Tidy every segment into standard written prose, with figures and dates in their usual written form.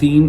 3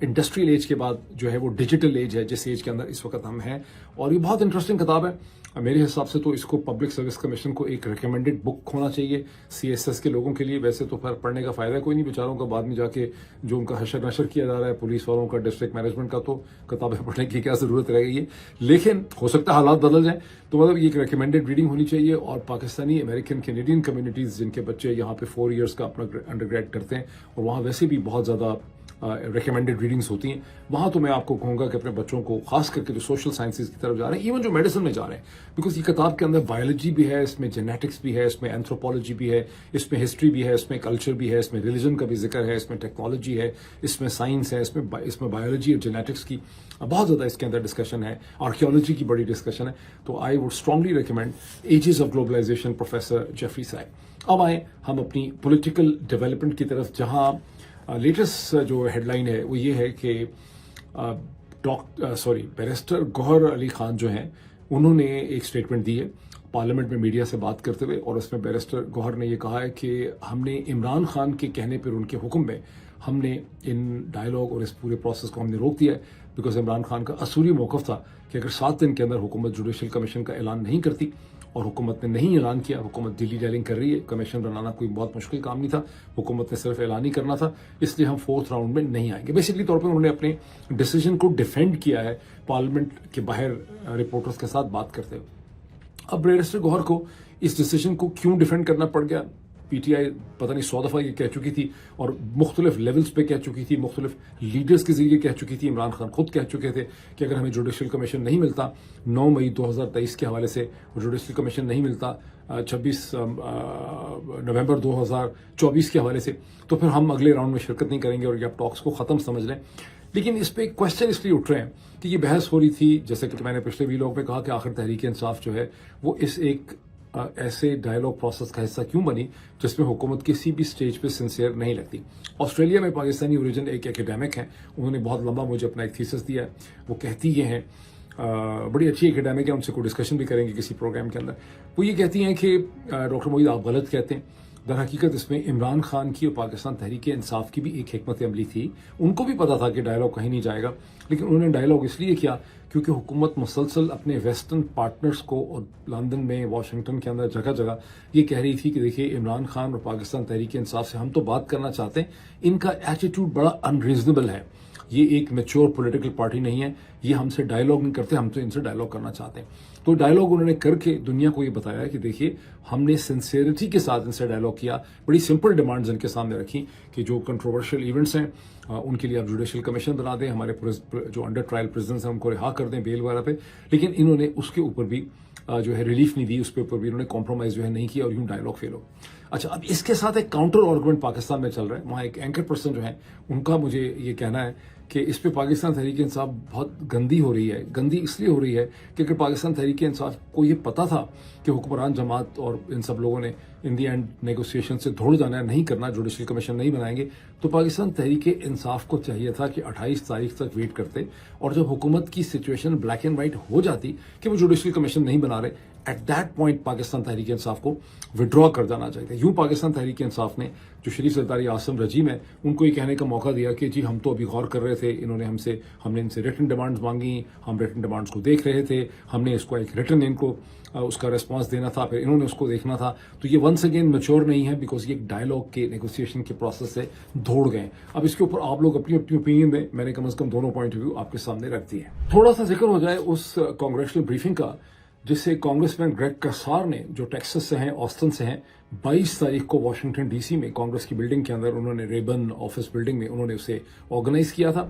industrial age کے بعد جو ہے وہ ڈیجیٹل ایج ہے جس ایج کے اندر اس وقت ہم ہیں. اور یہ بہت انٹرسٹنگ کتاب ہے. میرے حساب سے تو اس کو پبلک سروس کمیشن کو ایک ریکمینڈڈ بک ہونا چاہیے CSS کے لوگوں کے لیے. ویسے تو پھر پڑھنے کا فائدہ کوئی نہیں بیچاروں کا, بعد میں جا کے جو ان کا حشر نشر کیا جا رہا ہے پولیس والوں کا, ڈسٹرکٹ مینجمنٹ کا, تو کتابیں پڑھنے کی کیا ضرورت رہ گئی ہے. لیکن ہو سکتا ہے حالات بدل جائیں, تو مطلب یہ ایک ریکمینڈڈ ریڈنگ ہونی چاہیے. اور پاکستانی امریکن کینیڈین کمیونٹیز جن کے بچے یہاں پہ 4 ایئرس کا اپنا انڈر گریڈ کرتے ہیں, اور وہاں ویسے بھی بہت زیادہ ریکمینڈڈ ریڈنگس ہوتی ہیں, وہاں تو میں آپ کو کہوں گا کہ اپنے بچوں کو خاص کر کے جو سوشل سائنسز کی طرف جا رہے ہیں, ایون جو میڈیسن میں جا رہے ہیں, بیکاز یہ کتاب کے اندر بایولوجی بھی ہے, اس میں جینیٹکس بھی ہے, اس میں اینتھروپولوجی بھی ہے, اس میں ہسٹری بھی ہے, اس میں کلچر بھی ہے, اس میں ریلیجن کا بھی ذکر ہے, اس میں ٹیکنالوجی ہے, اس میں سائنس ہے, اس میں بایولوجی اور جینیٹکس کی بہت زیادہ اس کے اندر ڈسکشن ہے, آرکیولوجی کی بڑی ڈسکشن ہے. تو I would strongly recommend ages of globalization professor Jeffrey صاحب. اب آئیں ہم اپنی پولیٹیکل ڈیولپمنٹ کی طرف, جہاں لیٹسٹ جو ہیڈ لائن ہے وہ یہ ہے کہ بیرسٹر گوہر علی خان جو ہیں انہوں نے ایک اسٹیٹمنٹ دی ہے پارلیمنٹ میں میڈیا سے بات کرتے ہوئے, اور اس میں بیرسٹر گوہر نے یہ کہا ہے کہ ہم نے عمران خان کے کہنے پر, ان کے حکم میں ہم نے ان ڈائلاگ اور اس پورے پروسیس کو ہم نے روک دیا ہے, بیکاز عمران خان کا اصولی موقف تھا کہ اگر 7 دن کے اندر حکومت جوڈیشل کمیشن کا اعلان نہیں کرتی, اور حکومت نے نہیں اعلان کیا, حکومت ڈیلی ڈیلنگ کر رہی ہے, کمیشن بنانا کوئی بہت مشکل کام نہیں تھا, حکومت نے صرف اعلان ہی کرنا تھا, اس لیے ہم 4تھ راؤنڈ میں نہیں آئیں گے. بیسکلی طور پہ انہوں نے اپنے ڈیسیجن کو ڈیفینڈ کیا ہے پارلیمنٹ کے باہر رپورٹرز کے ساتھ بات کرتے ہوئے. اب بیرسٹر گوہر کو اس ڈیسیجن کو کیوں ڈیفینڈ کرنا پڑ گیا, PTI پتہ نہیں 100 دفعہ یہ کہہ چکی تھی, اور مختلف لیولز پہ کہہ چکی تھی, مختلف لیڈرز کے ذریعے کہہ چکی تھی, عمران خان خود کہہ چکے تھے کہ اگر ہمیں جوڈیشل کمیشن نہیں ملتا 9 مئی 2023 کے حوالے سے, جوڈیشل کمیشن نہیں ملتا 26 نومبر 2024 کے حوالے سے, تو پھر ہم اگلے راؤنڈ میں شرکت نہیں کریں گے, اور یہ آپ ٹاکس کو ختم سمجھ لیں. لیکن اس پہ ایک کوشچن اس لیے اٹھ رہے ہیں کہ یہ بحث ہو رہی تھی, جیسے کہ میں نے پچھلے ویلاگ میں کہا کہ آخر تحریک انصاف جو ہے وہ اس ایک ایسے ڈائلاگ پروسیس کا حصہ کیوں بنی جس میں حکومت کسی بھی سٹیج پہ سنسیئر نہیں لگتی. آسٹریلیا میں پاکستانی اوریجن ایک ایکیڈیمک ہیں, انہوں نے بہت لمبا مجھے اپنا ایک تھیسس دیا ہے, وہ کہتی یہ ہیں, بڑی اچھی ایکیڈیمک ہے, ان سے کوئی ڈسکشن بھی کریں گے کسی پروگرام کے اندر. وہ یہ کہتی ہیں کہ ڈاکٹر موید آپ غلط کہتے ہیں, در حقیقت اس میں عمران خان کی اور پاکستان تحریک انصاف کی بھی ایک حکمت عملی تھی. ان کو بھی پتا تھا کہ ڈائلاگ کہیں نہیں جائے گا, لیکن انہوں نے ڈائلاگ اس لیے کیا کیونکہ حکومت مسلسل اپنے ویسٹرن پارٹنرز کو, اور لندن میں, واشنگٹن کے اندر جگہ جگہ یہ کہہ رہی تھی کہ دیکھیے عمران خان اور پاکستان تحریک انصاف سے ہم تو بات کرنا چاہتے ہیں, ان کا ایٹیٹیوڈ بڑا انریزنیبل ہے, یہ ایک میچور پولیٹیکل پارٹی نہیں ہے, یہ ہم سے ڈائلاگ نہیں کرتے, ہم تو ان سے ڈائلاگ کرنا چاہتے ہیں. تو ڈائلاگ انہوں نے کر کے دنیا کو یہ بتایا کہ دیکھیے ہم نے سنسیئرٹی کے ساتھ ان سے ڈائلاگ کیا, بڑی سمپل ڈیمانڈز ان کے سامنے رکھی کہ جو کنٹروورشل ایونٹس ہیں ان کے لیے آپ جوڈیشل کمیشن بنا دیں, ہمارے جو انڈر ٹرائل پریزنٹس ہیں ان کو رہا کر دیں بیل وغیرہ پہ. لیکن انہوں نے اس کے اوپر بھی جو ہے ریلیف نہیں دی, اس کے اوپر بھی انہوں نے کمپرومائز جو ہے نہیں کیا, اور یوں ڈائلاگ فیل ہو. اچھا, اب اس کے ساتھ ایک کاؤنٹر آرگومنٹ پاکستان میں چل رہا ہے. وہاں ایک اینکر پرسن جو ہیں ان کا مجھے یہ کہنا ہے کہ اس پہ پاکستان تحریک انصاف بہت گندی ہو رہی ہے. گندی اس لیے ہو رہی ہے کہ اگر پاکستان تحریک انصاف کو یہ پتا تھا کہ حکمران جماعت اور ان سب لوگوں نے ان دی اینڈ نیگوسیشن سے دھوڑ جانا ہے, نہیں کرنا, جوڈیشل کمیشن نہیں بنائیں گے, تو پاکستان تحریک انصاف کو چاہیے تھا کہ 28 تاریخ تک ویٹ کرتے, اور جب حکومت کی سچویشن بلیک اینڈ وائٹ ہو جاتی کہ وہ جوڈیشل کمیشن نہیں بنا رہے, at that point Pakistan Tehreek Insaf کو وڈرا کر جانا چاہیے. یوں پاکستان تحریک انصاف نے جو شریف سرداری عاصم رجیم ہے ان کو یہ کہنے کا موقع دیا کہ جی ہم تو ابھی غور کر رہے تھے, انہوں نے ہم نے ان سے ریٹن ڈیمانڈز مانگی, ہم ریٹن ڈیمانڈز کو دیکھ رہے تھے, ہم نے اس کو ایک ریٹن ان کو اس کا ریسپانس دینا تھا, پھر انہوں نے اس کو دیکھنا تھا. تو یہ ونس اگین میچور نہیں ہے, بیکاز یہ ایک ڈائلاگ کے نیگوسیشن کے پروسیس سے دوڑ گئے. اب اس کے اوپر آپ لوگ اپنی اوپینین دیں, میں نے کم از کم دونوں پوائنٹ آف ویو آپ کے سامنے رکھ دی ہے. تھوڑا سا ذکر ہو جائے اس کانگریشنل بریفنگ کا جس سے کانگریس مین گریگ کسار نے, جو ٹیکسس سے ہیں, آسٹن سے ہیں, 22 تاریخ کو واشنگٹن ڈی سی میں کانگریس کی بلڈنگ کے اندر انہوں نے ریبن آفس بلڈنگ میں انہوں نے اسے آرگنائز کیا تھا,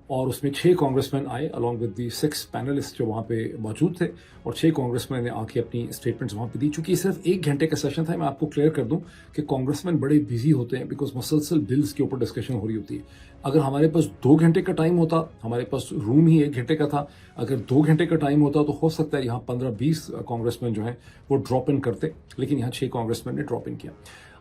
اور اس میں 6 کانگریس مین آئے along with the 6 پینلسٹ جو وہاں پہ موجود تھے, اور 6 کانگریس مین نے آ کے اپنی اسٹیٹمنٹس وہاں پہ دی. چونکہ یہ صرف 1 گھنٹے کا سیشن تھا, میں آپ کو کلیئر کر دوں کہ کانگریس مین بڑے بزی ہوتے ہیں بیکاز مسلسل بلز کے اوپر ڈسکشن ہو رہی ہوتی ہے. اگر ہمارے پاس 2 گھنٹے کا ٹائم ہوتا, ہمارے پاس روم ہی 1 گھنٹے کا تھا, اگر 2 گھنٹے کا ٹائم ہوتا تو ہو سکتا ہے یہاں 15-20 کانگریس مین جو ہیں وہ ڈراپ ان کرتے, لیکن یہاں 6 کانگریس مین نے ڈراپ ان کیا.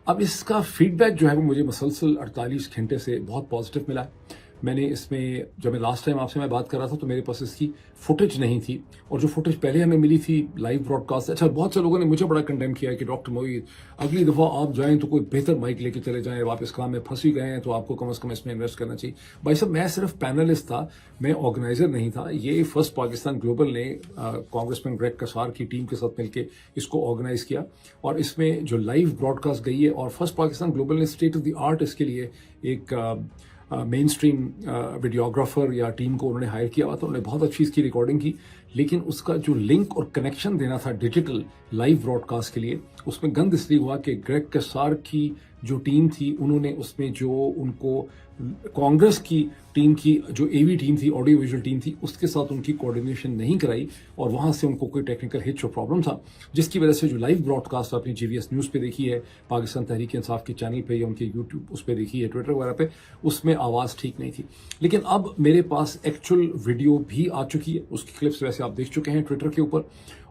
اب اس کا فیڈ بیک جو ہے وہ مجھے مسلسل 48 گھنٹے سے بہت پازیٹیو ملا ہے. میں نے اس میں جب میں لاسٹ ٹائم آپ سے میں بات کر رہا تھا تو میرے پاس اس کی فوٹیج نہیں تھی, اور جو فوٹیج پہلے ہمیں ملی تھی لائیو براڈ کاسٹ. اچھا, بہت سے لوگوں نے مجھے بڑا کنڈیم کیا ہے کہ ڈاکٹر معید اگلی دفعہ آپ جائیں تو کوئی بہتر مائک لے کے چلے جائیں, آپ اس کام میں پھنسی گئے ہیں تو آپ کو کم از کم اس میں انویسٹ کرنا چاہیے. بھائی صاحب, میں صرف پینلسٹ تھا, میں آرگنائزر نہیں تھا. یہ فرسٹ پاکستان گلوبل نے کانگریس مین گریگ کسار کی ٹیم کے ساتھ مل کے اس کو آرگنائز کیا, اور اس میں جو لائیو براڈ کاسٹ گئی ہے, اور فرسٹ پاکستان گلوبل نے اسٹیٹ آف دی آرٹ اس کے لیے ایک مین اسٹریم ویڈیوگرافر یا ٹیم کو انہوں نے ہائر کیا ہوا تھا. انہوں نے بہت اچھی اس کی ریکارڈنگ کی, لیکن اس کا جو لنک اور کنیکشن دینا تھا ڈیجیٹل لائیو براڈ کاسٹ کے لیے, اس میں گند اس لیے ہوا کہ گریگ کسار کی جو ٹیم تھی انہوں نے اس میں جو ان کو کانگریس کی ٹیم کی جو اے وی ٹیم تھی, آڈیو ویژول ٹیم تھی, اس کے ساتھ ان کی کوآرڈینیشن نہیں کرائی, اور وہاں سے ان کو کوئی ٹیکنیکل ہچ اور پرابلم تھا, جس کی وجہ سے جو لائیو براڈ کاسٹ آپ نے جی وی ایس نیوز پہ دیکھی ہے, پاکستان تحریک انصاف کے چینل پہ یا ان کے یوٹیوب اس پہ دیکھی ہے, ٹویٹر وغیرہ پہ, اس میں آواز ٹھیک نہیں تھی. لیکن اب میرے پاس ایکچوئل ویڈیو بھی آ چکی ہے, اس کی کلپس ویسے آپ دیکھ چکے ہیں ٹویٹر کے اوپر,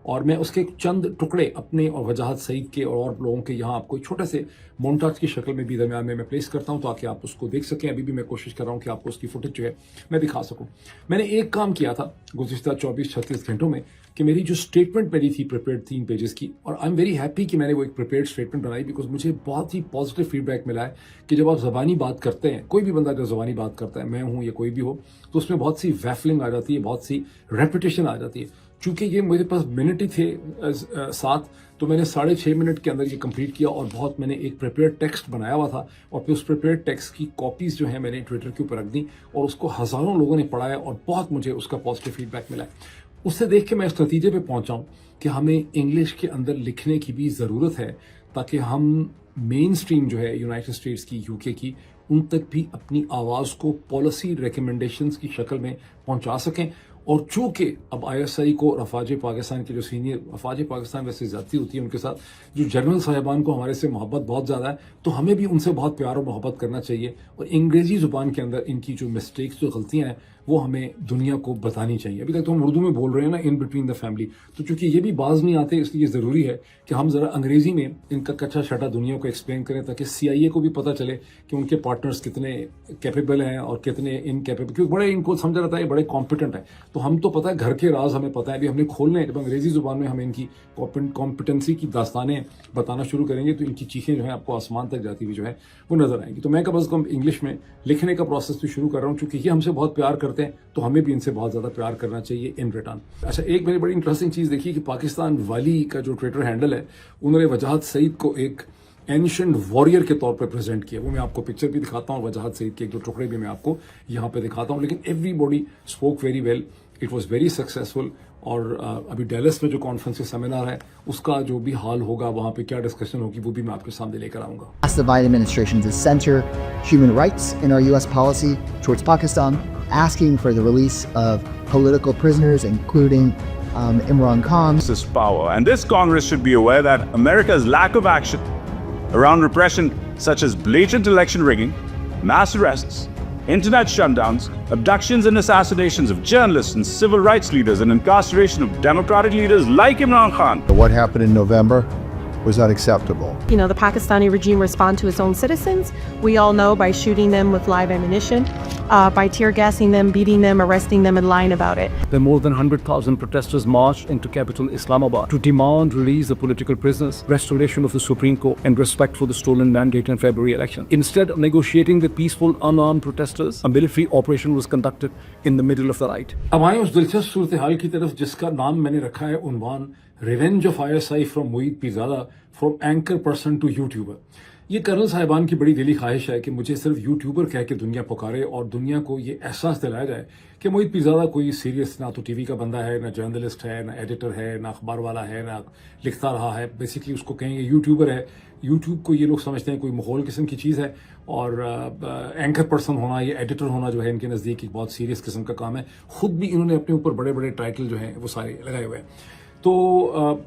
اور میں اس کے چند ٹکڑے اپنے اور وجاہت سعید کے اور لوگوں کے یہاں آپ کو چھوٹے سے مونٹاج کی شکل میں بھی درمیان میں پلیس کرتا ہوں تاکہ آپ اس کو دیکھ سکیں. ابھی بھی میں کوشش کر رہا ہوں کہ آپ کو اس کی فوٹیج جو ہے میں دکھا سکوں. میں نے ایک کام کیا تھا گزشتہ 24-36 گھنٹوں میں کہ میری جو اسٹیٹمنٹ میری تھی پریپیئرڈ 3 پیجز کی, اور آئی ایم ویری ہیپی کہ میں نے وہ ایک پریپیئرڈ اسٹیٹمنٹ بنائی, بیکاز مجھے بہت ہی پازیٹیو فیڈ بیک ملا ہے کہ جب آپ زبانی بات کرتے ہیں, کوئی بھی بندہ جب زبانی بات کرتا ہے, میں ہوں یا کوئی بھی ہو, تو اس میں بہت سی ویفلنگ آ جاتی ہے, بہت سی ریپیٹیشن آ جاتی ہے. چونکہ یہ میرے پاس منٹ ہی تھے 7, تو میں نے 6.5 منٹ کے اندر یہ کمپلیٹ کیا, اور بہت میں نے ایک پریپیئرڈ ٹیکسٹ بنایا ہوا تھا, اور پھر اس پریپیئرڈ ٹیکسٹ کی کاپیز جو ہیں میں نے ٹویٹر کے اوپر رکھ دی, اور اس کو ہزاروں لوگوں نے پڑھا ہے, اور بہت مجھے اس کا پازیٹیو فیڈ بیک ملا ہے. اس سے دیکھ کے میں اس نتیجے پہ پہنچا ہوں کہ ہمیں انگلش کے اندر لکھنے کی بھی ضرورت ہے, تاکہ ہم مین اسٹریم جو ہے یونائٹڈ اسٹیٹس کی, یو کے کی, ان تک بھی اپنی آواز کو پالیسی ریکمنڈیشنز کی شکل میں پہنچا سکیں. اور چونکہ اب آئی ایس آئی کو افواج پاکستان کے جو سینئر افواج پاکستان ویسے زیادتی ہوتی ہے ان کے ساتھ, جو جنرل صاحبان کو ہمارے سے محبت بہت زیادہ ہے, تو ہمیں بھی ان سے بہت پیار اور محبت کرنا چاہیے, اور انگریزی زبان کے اندر ان کی جو مسٹیکس, جو غلطیاں ہیں, وہ ہمیں دنیا کو بتانی چاہیے. ابھی تک تو ہم اردو میں بول رہے ہیں نا, ان بٹوین دا فیملی, تو چونکہ یہ بھی باز نہیں آتے, اس لیے ضروری ہے کہ ہم ذرا انگریزی میں ان کا کچا شٹا دنیا کو ایکسپلین کریں, تاکہ سی آئی اے کو بھی پتہ چلے کہ ان کے پارٹنرز کتنے کیپیبل ہیں اور کتنے انکیپیبل, کیونکہ بڑے ان کو سمجھا جاتا ہے بڑے کمپیٹنٹ ہیں. تو ہم تو پتہ ہے گھر کے راز ہمیں پتہ ہے, ابھی ہم نے کھولنے ہیں. جب انگریزی زبان میں ہم ان کی کمپیٹنسی کی داستانیں بتانا شروع کریں گے تو ان کی چیخیں جو ہیں آپ کو آسمان تک جاتی ہوئی جو ہے وہ نظر آئیں گی. تو میں کم از کم انگلش میں لکھنے کا پروسیس بھی شروع کر رہا ہوں, چونکہ یہ ہم سے بہت پیار کرتے ہیں, تو ہمیں بھی ان سے بہت زیادہ پیار کرنا چاہیے ان ریٹرن. اچھا, ایک میں نے بڑی انٹرسٹنگ چیز دیکھی کہ پاکستان والی کا جو ٹویٹر ہینڈل ہے, انہوں نے وجاہت سعید کو ایک اینشنٹ وارئر کے طور پہ پریزنٹ کیا. وہ میں آپ کو پکچر بھی دکھاتا ہوں, وجاہت سعید کے ایک دو ٹکڑے بھی میں آپ کو یہاں پہ دکھاتا ہوں. لیکن everybody spoke very well, it was very successful. اور ابھی ڈیلس میں جو کانفرنس سیمینار ہے, اس کا جو بھی حال ہوگا, وہاں پہ کیا ڈسکشن ہوگی, وہ بھی میں آپ کے سامنے لے کر آؤں گا. Ask the Biden administration to center human rights in our U.S. policy towards Pakistan, asking for the release of political prisoners, including Imran Khan. This power, and this Congress should be aware that America's lack of action around repression such as blatant election rigging, mass arrests, internet shutdowns, abductions and assassinations of journalists and civil rights leaders, and incarceration of democratic leaders like Imran Khan. What happened in November was unacceptable. You know, the Pakistani regime respond to its own citizens. We all know by shooting them with live ammunition, by tear gassing them, beating them, arresting them, and lying about it. Then more than 100,000 protesters marched into capital Islamabad to demand release of political prisoners, restoration of the Supreme Court, and respect for the stolen mandate in February election. Instead of negotiating with peaceful, unarmed protesters, a military operation was conducted in the middle of the night. اب آئیں اس دلچسپ صورتحال کی طرف جس کا نام میں نے رکھا ہے عنوان revenge of I S I from Moeed Pirzada from anchor person to YouTuber. یہ کرنل صاحبان کی بڑی دلی خواہش ہے کہ مجھے صرف یوٹیوبر کہہ کے دنیا پکارے, اور دنیا کو یہ احساس دلایا جائے کہ معید پیرزادہ کوئی سیریس نہ تو ٹی وی کا بندہ ہے, نہ جرنلسٹ ہے, نہ ایڈیٹر ہے, نہ اخبار والا ہے, نہ لکھتا رہا ہے. بیسکلی اس کو کہیں گے یوٹیوبر ہے. یوٹیوب کو یہ لوگ سمجھتے ہیں کوئی مغول قسم کی چیز ہے, اور اینکر پرسن ہونا یا ایڈیٹر ہونا جو ہے ان کے نزدیک ایک بہت سیریس قسم کا کام ہے. خود بھی انہوں نے اپنے اوپر بڑے بڑے ٹائٹل جو ہیں وہ سارے لگائے ہوئے ہیں. تو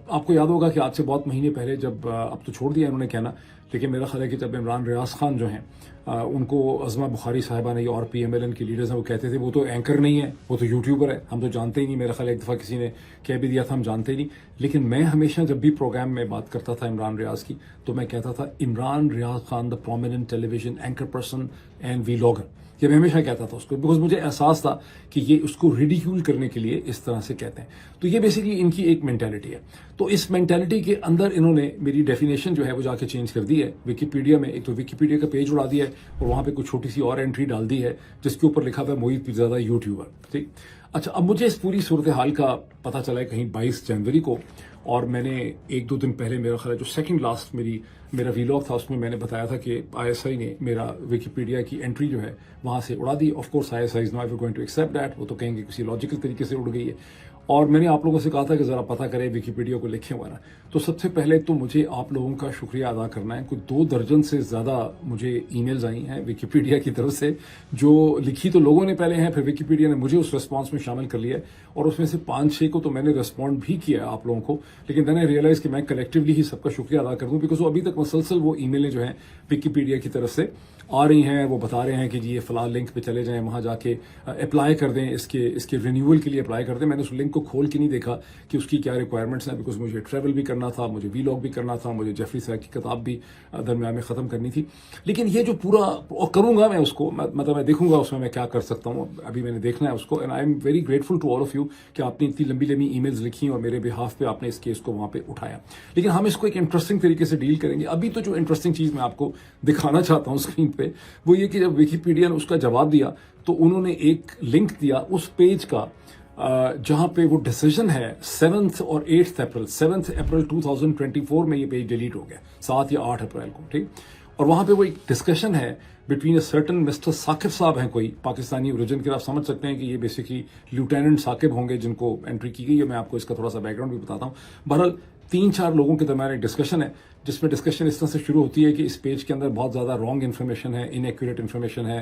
آپ کو یاد ہوگا کہ آج سے بہت مہینے پہلے, جب اب تو چھوڑ دیا انہوں نے کہنا, لیکن میرا خیال ہے کہ جب عمران ریاض خان جو ہیں ان کو عظمہ بخاری صاحبہ نے اور پی ایم ایل این کے لیڈرز ہیں وہ کہتے تھے وہ تو اینکر نہیں ہے، وہ تو یوٹیوبر ہے، ہم تو جانتے ہی نہیں. میرا خیال ہے ایک دفعہ کسی نے کہہ بھی دیا تھا ہم جانتے ہی نہیں. لیکن میں ہمیشہ جب بھی پروگرام میں بات کرتا تھا عمران ریاض کی تو میں کہتا تھا Imran Riaz Khan the prominent television anchor person and vlogger. یہ میں ہمیشہ کہتا تھا اس کو، بیکاز مجھے احساس تھا کہ یہ اس کو ریڈیکیول کرنے کے لیے اس طرح سے کہتے ہیں. تو یہ بیسیکلی ان کی ایک مینٹالٹی ہے. تو اس مینٹالٹی کے اندر انہوں نے میری ڈیفینیشن جو ہے وہ جا کے چینج کر دی ہے ویکیپیڈیا میں. ایک تو ویکیپیڈیا کا پیج اڑا دیا ہے اور وہاں پہ کچھ چھوٹی سی اور انٹری ڈال دی ہے جس کے اوپر لکھا ہوا ہے موہت پیرزادہ یوٹیوبر. ٹھیک. اچھا، اب مجھے اس پوری صورتحال کا پتہ چلا ہے کہیں 22 جنوری کو، اور میں نے ایک دو دن پہلے میرا خیال ہے جو سیکنڈ لاسٹ میرا ویلاگ تھا اس میں نے بتایا تھا کہ آئی ایس آئی نے میرا ویکیپیڈیا کی انٹری جو ہے وہاں سے اڑا دی. Of course I S I is not going to accept that, وہ تو کہیں گے کسی لاجیکل طریقے سے اڑ گئی ہے. اور میں نے آپ لوگوں سے کہا تھا کہ ذرا پتہ کریں ویکیپیڈیا کو لکھیں ہوا نا. تو سب سے پہلے تو مجھے آپ لوگوں کا شکریہ ادا کرنا ہے. کوئی 2 درجن سے زیادہ مجھے ای میلز آئی ہیں ویکیپیڈیا کی طرف سے، جو لکھی تو لوگوں نے پہلے ہیں، پھر ویکیپیڈیا نے مجھے اس ریسپانس میں شامل کر لیا ہے، اور اس میں سے 5-6 کو تو میں نے ریسپونڈ بھی کیا ہے آپ لوگوں کو. لیکن میں نے ریئلائز کہ میں کلیکٹیولی ہی سب کا شکریہ ادا کر دوں، بیکاز ابھی تک مسلسل وہ ای میلیں جو ہیں ویکیپیڈیا کی طرف سے آ رہی ہیں. وہ بتا رہے ہیں کہ جی یہ فلاں لنک پہ چلے جائیں، وہاں جا کے اپلائی کر دیں، اس کے رینیول کے لیے اپلائی کر دیں. میں نے اس لنک کو کھول کے نہیں دیکھا کہ اس کی کیا ریکوائرمنٹس ہیں، بیکاز مجھے ٹریول بھی کرنا تھا، مجھے وی لاگ بھی کرنا تھا، مجھے جیفری صاحب کی کتاب بھی درمیان میں ختم کرنی تھی. لیکن یہ جو پورا اور کروں گا میں اس کو، مطلب میں دیکھوں گا اس میں کیا کر سکتا ہوں. ابھی میں نے دیکھنا ہے اس کو. And I am very grateful to all of you کہ آپ نے اتنی لمبی ای میلز لکھی اور میرے بہاف پہ آپ نے اس کیس کو وہاں پہ اٹھایا. لیکن ہم اس کو ایک انٹرسٹنگ طریقے سے ڈیل کریں گے. ابھی تو جو انٹرسٹنگ چیز میں آپ کو دکھانا چاہتا ہوں اسکرین پہ وہ یہ کہ جب ویکیپیڈیا نے اس کا جواب دیا تو انہوں نے ایک لنک دیا اس پیج کا جہاں پہ وہ ڈیسیژن ہے 7 اور 8 اپریل 7 اپریل 2024 میں یہ پیج ڈیلیٹ ہو گیا، 7 یا 8 اپریل کو. ٹھیک. اور وہاں پہ وہ ایک ڈسکشن ہے between a certain mister Saqib صاحب ہیں، کوئی پاکستانی اوریجن کے، آپ سمجھ سکتے ہیں کہ یہ بیسیکلی لیفٹیننٹ ثاقب ہوں گے جن کو انٹری کی گئی ہے. میں آپ کو اس کا تھوڑا سا بیک گراؤنڈ بھی بتاتا ہوں. بہرحال 3-4 لوگوں کے درمیان ایک ڈسکشن ہے جس میں ڈسکشن اس طرح سے شروع ہوتی ہے کہ اس پیج کے اندر بہت زیادہ رانگ انفارمیشن ہے، ان ایکوریٹ انفارمیشن ہے.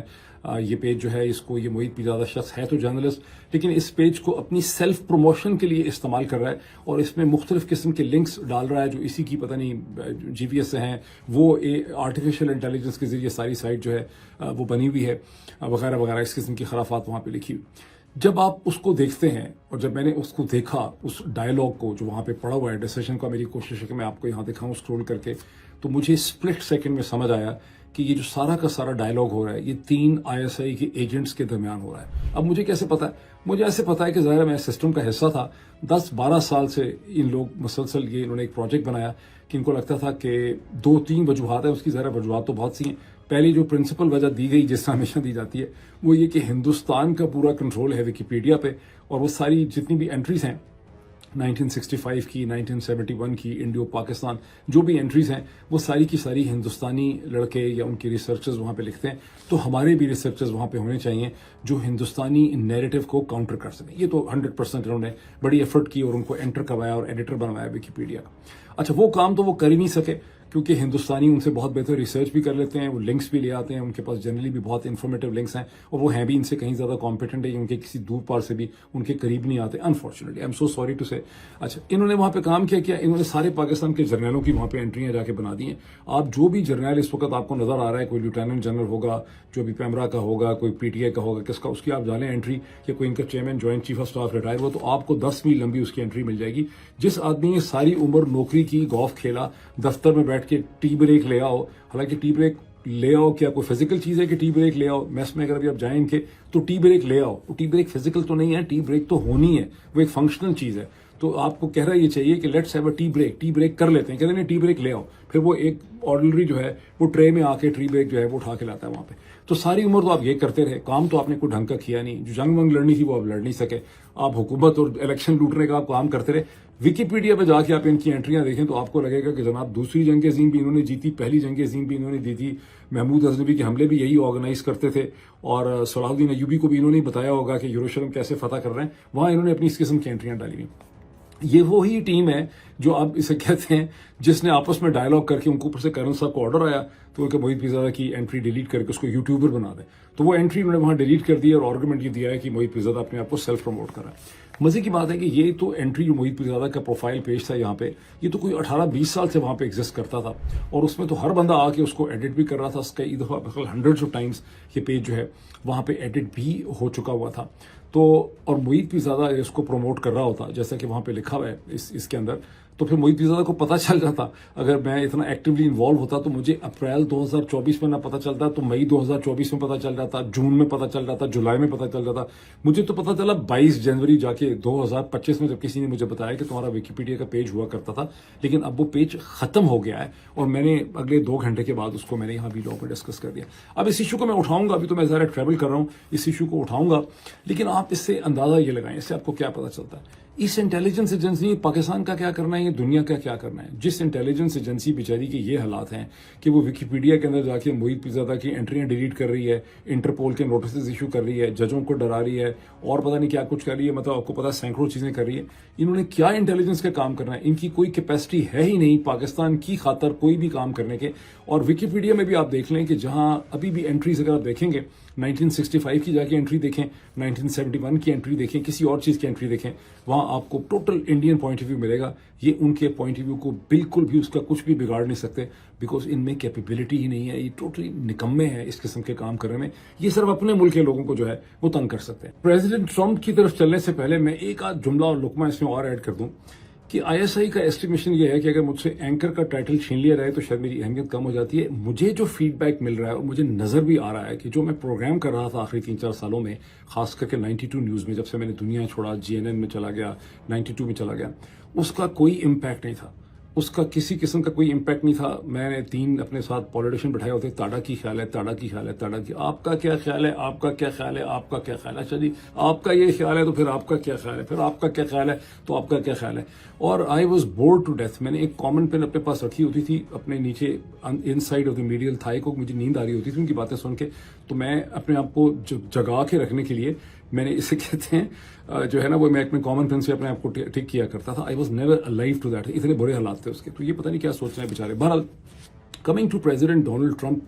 یہ پیج جو ہے اس کو، یہ موہت پیرزادہ شخص ہے تو جرنلسٹ، لیکن اس پیج کو اپنی سیلف پروموشن کے لیے استعمال کر رہا ہے اور اس میں مختلف قسم کے لنکس ڈال رہا ہے جو اسی کی پتہ نہیں جی پی ایس سے ہیں. وہ آرٹیفیشیل انٹیلیجنس کے ذریعے ساری سائٹ جو ہے وہ بنی ہوئی ہے وغیرہ وغیرہ، اس قسم کی خرافات وہاں پہ لکھی ہوئی. جب آپ اس کو دیکھتے ہیں اور جب میں نے اس کو دیکھا، اس ڈائلاگ کو جو وہاں پہ پڑا ہوا ہے ڈیسیژن کا، میری کوشش ہے کہ میں آپ کو یہاں دکھاؤں اسکرول کر کے، تو مجھے اسپلٹ سیکنڈ میں سمجھ آیا کہ یہ جو سارا کا سارا ڈائلاگ ہو رہا ہے یہ 3 آئی ایس آئی کے ایجنٹس کے درمیان ہو رہا ہے. اب مجھے کیسے پتا ہے؟ مجھے ایسے پتا ہے کہ ظاہر میں سسٹم کا حصہ تھا. 10-12 سال سے ان لوگ مسلسل انہوں نے ایک پروجیکٹ بنایا کہ ان کو لگتا تھا کہ 2-3 وجوہات ہیں. اس کی ظاہر وجوہات تو بہت سی ہیں. پہلی جو پرنسپل وجہ دی گئی جس طرح ہمیشہ دی جاتی ہے وہ یہ کہ ہندوستان کا پورا کنٹرول ہے ویکیپیڈیا پہ، اور وہ ساری جتنی بھی انٹریز ہیں 1965 کی، 1971 کی، انڈو پاکستان جو بھی انٹریز ہیں وہ ساری کی ساری ہندوستانی لڑکے یا ان کے ریسرچرز وہاں پہ لکھتے ہیں. تو ہمارے بھی ریسرچرز وہاں پہ ہونے چاہیے جو ہندوستانی نیریٹو کو کاؤنٹر کر سکیں. یہ تو 100% انہوں نے بڑی ایفرٹ کی اور ان کو انٹر کروایا اور ایڈیٹر بنوایا ویکیپیڈیا کا. اچھا، وہ کام تو وہ کر ہی نہیں سکے کیونکہ ہندوستانی ان سے بہت بہتر ریسرچ بھی کر لیتے ہیں، وہ لنکس بھی لے آتے ہیں، ان کے پاس جنرلی بھی بہت انفارمیٹیو لنکس ہیں، اور وہ ہیں بھی ان سے کہیں زیادہ کمپیٹنٹ ہے، ان کے کسی دور پار سے بھی ان کے قریب نہیں آتے. Unfortunately, I am so sorry to say. اچھا، انہوں نے وہاں پہ کام کیا، انہوں نے سارے پاکستان کے جرنیلوں کی وہاں پہ انٹریاں جا کے بنا دی ہیں. آپ جو بھی جرنیل اس وقت آپ کو نظر آ رہا ہے، کوئی لیفٹیننٹ جنرل ہوگا، جو بھی پیمرا کا ہوگا، کوئی پی ٹی آئی کا ہوگا، کس کا، اس کی آپ ڈالیں انٹری، یا کوئی ان کا chairman joint chief of staff retire ہو، تو آپ کو 10 میل لمبی اس کی انٹری مل جائے گی. جس آدمی نے ساری عمر نوکری کی، گولف کھیلا، دفتر میں بیٹھ کے ٹی بریک لے آؤ، حالانکہ ٹی بریک لے آؤ کیا کوئی فزیکل چیز ہے کہ ٹی بریک لے آؤ؟ میس میں اگر ابھی آپ جائیں ان کے تو ٹی بریک لے آؤ. ٹی بریک فزیکل تو نہیں ہے، ٹی بریک تو ہونی ہے، وہ ایک فنکشنل چیز ہے. تو آپ کو کہہ رہا یہ چاہیے کہ let's have A tea break کر لیتے ہیں، کہتے ہیں ٹی بریک لے آؤ، پھر وہ ایک آرڈنری جو ہے وہ ٹرے میں آ کے ٹی بریک جو ہے وہ اٹھا کے لاتا ہے وہاں پہ. تو ساری عمر تو آپ یہ کرتے رہے، کام تو آپ نے کوئی ڈھنگ کا کیا نہیں. جو جنگ ونگ لڑنی تھی وہ آپ لڑ نہیں سکے، آپ حکومت اور الیکشن لوٹنے کا آپ کام کرتے رہے. ویکیپیڈیا پہ جا کے آپ ان کی انٹریاں دیکھیں تو آپ کو لگے گا کہ جناب دوسری جنگ عظیم بھی انہوں نے جیتی، پہلی جنگ عظیم بھی انہوں نے دی تھی، محمود غزنوی کے حملے بھی یہی آرگنائز کرتے تھے، اور صلاح الدین ایوبی کو بھی انہوں نے بتایا ہوگا کہ یروشلم کیسے فتح کر رہے ہیں، وہاں انہوں نے اپنی اس قسم کی انٹریاں ڈالی ہوئی. یہ وہی ٹیم ہے جو آپ اسے کہتے ہیں جس نے آپس میں ڈائلاگ کر کے ان کو اوپر سے کرن صاحب کو آرڈر آیا تو کہ موہت پیرزادہ کی انٹری ڈیلیٹ کر کے اس کو یوٹیوبر بنا دیں. تو وہ انٹری انہوں نے وہاں ڈیلیٹ کر دی اور آرگومنٹ یہ دیا ہے کہ موہت پیرزادہ اپنے آپ کو سیلف پروموٹ کر رہا ہے. مزے کی بات ہے کہ یہ تو انٹری جو محیط پیرزادہ کا پروفائل پیج تھا یہاں پہ، یہ تو کوئی 18-20 سال سے وہاں پہ ایگزسٹ کرتا تھا، اور اس میں تو ہر بندہ آ کے اس کو ایڈٹ بھی کر رہا تھا. اس کا کئی دفعہ ہنڈریڈز آف ٹائمز یہ پیج جو ہے وہاں پہ ایڈٹ بھی ہو چکا ہوا تھا. تو اور محیط پیرزادہ اس کو پروموٹ کر رہا ہوتا جیسا کہ وہاں پہ لکھا ہوا ہے اس کے اندر، تو پھر محیط پیرزادہ کو پتہ چل جاتا. اگر میں اتنا ایکٹیولی انوالو ہوتا تو مجھے اپریل 2024 میں نہ پتہ چلتا تو مئی 2024 میں پتہ چل جاتا، جون میں پتہ چل جاتا، جولائی میں پتہ چل جاتا. مجھے تو پتہ چلا 22 جنوری جا کے 2025 میں، جب کسی نے مجھے بتایا کہ تمہارا ویکیپیڈیا کا پیج ہوا کرتا تھا، لیکن اب وہ پیج ختم ہو گیا ہے، اور میں نے اگلے 2 گھنٹے کے بعد اس کو میں نے یہاں ویڈیو پہ ڈسکس کر دیا. اب اس ایشو کو میں اٹھاؤں گا، ابھی تو میں ذرا ٹریول کر رہا ہوں، اس ایشو کو اٹھاؤں گا، لیکن آپ اس سے اندازہ یہ لگائیں، اس سے آپ کو کیا پتہ چلتا ہے. اس انٹیلیجنس ایجنسی پاکستان کا کیا کرنا ہے، یہ دنیا کا کیا کرنا ہے. جس انٹیلیجنس ایجنسی بیچاری کے یہ حالات ہیں کہ وہ ویکیپیڈیا کے اندر جا کے محیط پیرزادہ کی انٹریاں ڈیلیٹ کر رہی ہے، انٹرپول کے نوٹسز ایشو کر رہی ہے، ججوں کو ڈرا رہی ہے، اور پتہ نہیں کیا کچھ کر رہی ہے، مطلب آپ کو پتا سینکڑوں چیزیں کر رہی ہے. انہوں نے کیا انٹیلیجنس کا کام کرنا ہے؟ ان کی کوئی کیپیسٹی ہے ہی نہیں پاکستان کی خاطر کوئی بھی کام کرنے کے. اور ویکیپیڈیا میں بھی آپ دیکھ لیں کہ جہاں ابھی بھی انٹریز اگر آپ دیکھیں گے 1965 کی جا کے انٹری دیکھیں، 1971 کی انٹری دیکھیں، کسی اور چیز کی انٹری دیکھیں، وہاں آپ کو total Indian point of view ملے گا. یہ ان کے پوائنٹ آف ویو کو بالکل بھی اس کا کچھ بھی بگاڑ نہیں سکتے، بیکاز ان میں کیپیبلٹی ہی نہیں ہے. یہ ٹوٹلی نکمے ہیں اس قسم کے کام کرنے میں. یہ صرف اپنے ملک کے لوگوں کو جو ہے وہ تنگ کر سکتے ہیں. پریزیڈنٹ ٹرمپ کی طرف چلنے سے پہلے میں ایک آدھ جملہ اور لقمہ اس میں اور ایڈ کر دوں کہ ISI کا ایسٹیمیشن یہ ہے کہ اگر مجھ سے اینکر کا ٹائٹل چھین لیا جائے تو شاید میری اہمیت کم ہو جاتی ہے. مجھے جو فیڈ بیک مل رہا ہے اور مجھے نظر بھی آ رہا ہے کہ جو میں پروگرام کر رہا تھا آخری 3-4 سالوں میں، خاص کر کے 92 نیوز میں، جب سے میں نے دنیا چھوڑا، GNN میں چلا گیا، 92 میں چلا گیا، اس کا کوئی امپیکٹ نہیں تھا. اس کا کسی قسم کا کوئی امپیکٹ نہیں تھا. میں نے 3 اپنے ساتھ پولیٹیشین بٹھائے ہوتے، تاڑا کی خیال ہے، تاڑا کی خیال ہے، تاڑا کی، آپ کا کیا خیال ہے، آپ کا کیا خیال ہے، آپ کا کیا خیال ہے. اچھا جی، آپ کا یہ خیال ہے تو پھر آپ کا کیا خیال ہے، پھر آپ کا کیا خیال ہے تو آپ کا کیا خیال ہے. اور I was bored to death. میں نے ایک کامن پین اپنے پاس رکھی ہوتی تھی اپنے نیچے inside of the medial thigh کو. مجھے نیند آ رہی ہوتی تھی ان کی باتیں سن کے، تو میں اپنے آپ کو جگا کے رکھنے کے لیے میں نے اسے کہتے ہیں جو ہے نا، وہ میں اپنے کامن پین سے اپنے آپ کو ٹھیک کیا کرتا تھا. I was never alive to that. اتنے برے حالات تھے اس کے. تو یہ پتہ نہیں کیا سوچ رہے ہیں بیچارے. بہرحال coming to president Donald Trump.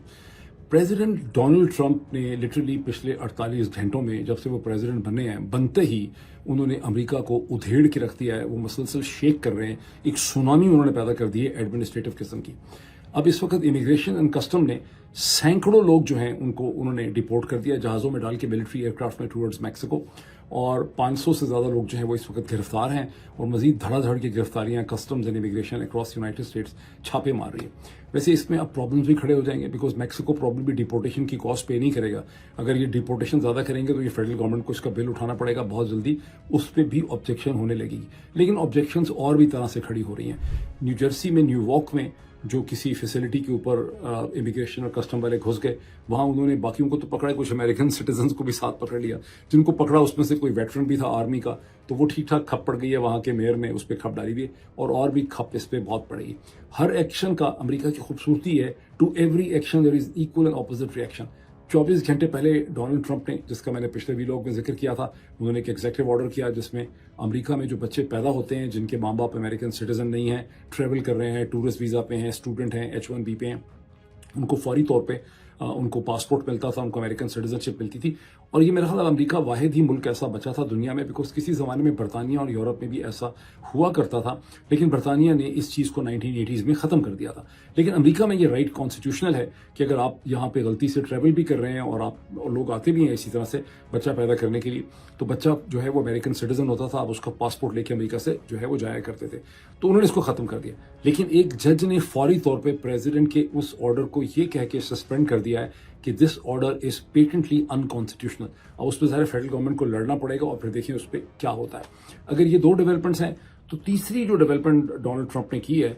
President Donald Trump نے لٹرلی پچھلے 48 گھنٹوں میں، جب سے وہ پریزیڈنٹ بنے ہیں، بنتے ہی انہوں نے امریکہ کو ادھیڑ کے رکھ دیا ہے. وہ مسلسل شیک کر رہے ہیں. ایک سونامی انہوں نے پیدا کر دی ہے ایڈمنسٹریٹو قسم کی. اب اس وقت امیگریشن اینڈ کسٹم نے سینکڑوں لوگ جو ہیں ان کو انہوں نے ڈیپورٹ کر دیا جہازوں میں ڈال کے، ملٹری ایئر کرافٹ میں ٹورڈز میکسیکو. اور 500 سے زیادہ لوگ جو ہیں وہ اس وقت گرفتار ہیں، اور مزید دھڑا دھڑ کی گرفتاریاں customs and immigration across United States چھاپے مار رہی ہے. ویسے اس میں اب پرابلمس بھی کھڑے ہو جائیں گے، بیکاز میکسیکو پرابلم ڈیپورٹیشن کی کاسٹ پے نہیں کرے گا. اگر یہ ڈیپورٹیشن زیادہ کریں گے تو یہ فیڈرل گورنمنٹ کو اس کا بل اٹھانا پڑے گا بہت جلدی. اس پہ بھی آبجیکشن ہونے لگے گی. لیکن آبجیکشنز اور بھی طرح سے کھڑی ہو رہی ہیں. نیو جرسی میں نیو وارک میں جو کسی فیسلٹی کے اوپر امیگریشن اور کسٹم والے گھس گئے، وہاں انہوں نے باقیوں کو تو پکڑا، کچھ امریکن سٹیزنز کو بھی ساتھ پکڑ لیا. جن کو پکڑا اس میں سے کوئی ویٹرن بھی تھا آرمی کا، تو وہ ٹھیک ٹھاک کھپ پڑ گئی ہے. وہاں کے میئر نے اس پہ کھپ ڈالی ہوئی ہے، اور بھی کھپ اس پہ بہت پڑے گی. ہر ایکشن کا امریکہ کی خوبصورتی ہے، to every action there is equal and opposite reaction. 24 گھنٹے پہلے ڈونلڈ ٹرمپ نے، جس کا میں نے پچھلے ویلاگ میں ذکر کیا تھا، انہوں نے ایک ایگزیکٹو آرڈر کیا جس میں امریکہ میں جو بچے پیدا ہوتے ہیں جن کے ماں باپ امریکن سٹیزن نہیں ہیں، ٹریول کر رہے ہیں، ٹورسٹ ویزا پہ ہیں، اسٹوڈنٹ ہیں، H1B پہ ہیں، ان کو فوری طور پہ ان کو پاسپورٹ ملتا تھا، ان کو امریکن سٹیزن شپ ملتی تھی. اور یہ میرا خیال امریکہ واحد ہی ملک ایسا بچا تھا دنیا میں، بیکاز کسی زمانے میں برطانیہ اور یورپ میں بھی ایسا ہوا کرتا تھا، لیکن برطانیہ نے اس چیز کو 1980s میں ختم کر دیا تھا. لیکن امریکہ میں یہ رائٹ کانسٹیٹیوشنل ہے کہ اگر آپ یہاں پہ غلطی سے ٹریول بھی کر رہے ہیں اور لوگ آتے بھی ہیں اسی طرح سے بچہ پیدا کرنے کے لیے، تو بچہ جو ہے وہ امریکن سٹیزن ہوتا تھا، آپ اس کا پاسپورٹ لے کے امریکہ سے جو ہے وہ جایا کرتے تھے. تو انہوں نے اس کو ختم کر دیا. لیکن ایک جج نے فوری طور پہ پریزیڈنٹ کے اس آرڈر کو یہ کہہ کے سسپینڈ کر دیا ہے کہ دس آرڈر از پیٹنٹلی انکانسٹیٹیوشنل. اب اس پہ ظاہر فیڈرل گورنمنٹ کو لڑنا پڑے گا، اور پھر دیکھیں اس پہ کیا ہوتا ہے. اگر یہ 2 ڈیولپمنٹس ہیں، تو تیسری جو ڈیولپمنٹ ڈونلڈ ٹرمپ نے کی ہے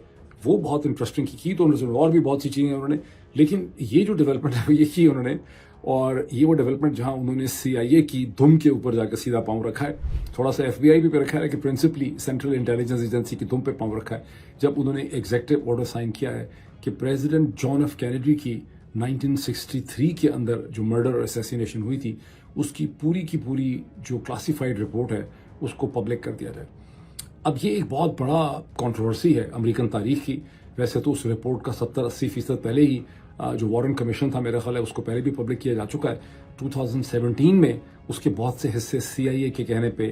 وہ بہت انٹرسٹنگ کی. تو اور بھی بہت سی چیزیں انہوں نے، لیکن یہ جو ڈیولپمنٹ ہے وہ یہ کی انہوں نے، اور یہ وہ ڈیولپمنٹ جہاں انہوں نے CIA کی دم کے اوپر جا کے سیدھا پاؤں رکھا ہے. تھوڑا سا FBI بھی پہ رکھا ہے، کہ پرنسپلی سینٹرل انٹیلیجنس ایجنسی کی دم پہ پاؤں رکھا ہے، جب انہوں نے ایگزیکٹو آرڈر سائن کیا ہے کہ پریزیڈنٹ جان ایف کینیڈی کی 1963 کے اندر جو مرڈر اور اسیسینیشن ہوئی تھی، اس کی پوری جو کلاسیفائڈ رپورٹ ہے اس کو پبلک کر دیا جائے. اب یہ ایک بہت بڑا کنٹروورسی ہے امریکن تاریخ کی. ویسے تو اس رپورٹ کا 70-80% پہلے ہی جو وارن کمیشن تھا میرا خیال ہے اس کو پہلے بھی پبلک کیا جا چکا ہے. 2017 میں اس کے بہت سے حصے CIA کے کہنے پہ